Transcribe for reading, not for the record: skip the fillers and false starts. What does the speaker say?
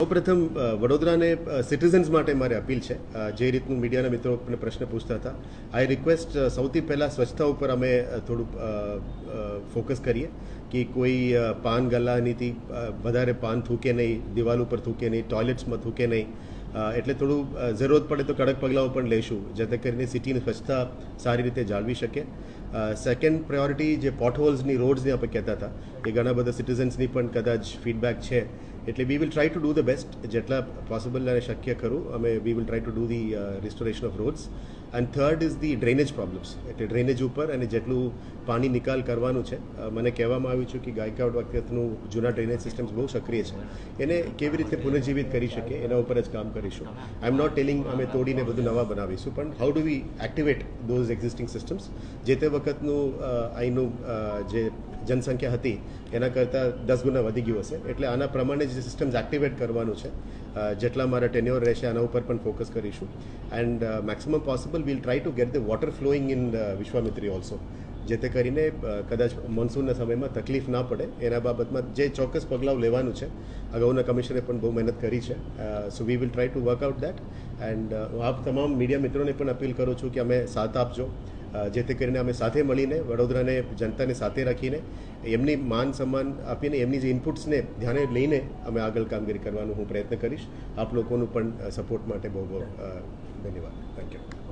સૌપ્રથમ વડોદરાને સિટીઝન્સ માટે મારે અપીલ છે. જે રીતનું મીડિયાના મિત્રો પ્રશ્ન પૂછતા હતા, આઈ રિક્વેસ્ટ સૌથી પહેલાં સ્વચ્છતા ઉપર અમે થોડું ફોકસ કરીએ કે કોઈ પાન ગલ્લાનીથી વધારે પાન થૂકે નહીં, દિવાલ ઉપર થૂકે નહીં, ટોયલેટ્સમાં થૂકે નહીં. એટલે થોડું જરૂરત પડે તો કડક પગલાઓ પણ લઈશું જેથી કરીને સિટીની સ્વચ્છતા સારી રીતે જાળવી શકે. સેકન્ડ પ્રાયોરિટી જે પોટહોલ્સની રોડ્સની આપણે કહેતા હતા એ ઘણા બધા સિટીઝન્સની પણ કદાચ ફીડબેક છે, એટલે વી will try two do the best જેટલા પોસિબલ અને શક્ય ખરું અમે વી will try two do the restoration of rods. And third is the drainage problems, એટલે ડ્રેનેજ ઉપર અને જેટલું પાણી નિકાલ કરવાનું છે. મને કહેવામાં આવ્યું છે કે ગાયકવાડ વખતનું જૂના ડ્રેનેજ સિસ્ટમ્સ બહુ સક્રિય છે, એને કેવી રીતે પુનર્જીવિત કરી શકે એના ઉપર જ કામ કરીશું. આઈ એમ નોટ ટેલિંગ અમે તોડીને બધું નવા બનાવીશું, પણ how do we activate those existing systems. જે તે વખતનું અહીંનું જે જનસંખ્યા હતી એના કરતાં 10 ગુણા વધી ગયું હશે, એટલે આના પ્રમાણે જે સિસ્ટમ્સ એક્ટિવેટ કરવાનું છે. જેટલા મારા ટેન્યોર રહેશે આના ઉપર પણ ફોકસ કરીશું. And maximum possible will try to get the water flowing in Vishwamitri also, જેથી કરીને કદાચ મોન્સૂનના સમયમાં તકલીફ ના પડે એના બાબતમાં જે ચોક્કસ પગલાઓ લેવાનું છે. અગાઉના કમિશનરે પણ બહુ મહેનત કરી છે. So we will try to work out that. And આપ તમામ મીડિયા મિત્રોને પણ અપીલ કરું છું કે અમે સાથ આપજો, જેથી કરીને અમે સાથે મળીને વડોદરાને જનતાને સાથે રાખીને એમની માન સન્માન આપીને એમની જે ઇનપુટ્સને ધ્યાને લઈને અમે આગળ કામગીરી કરવાનો હું પ્રયત્ન કરીશ. આપ લોકોનું પણ સપોર્ટ માટે બહુ બહુ ધન્યવાદ. Thank you.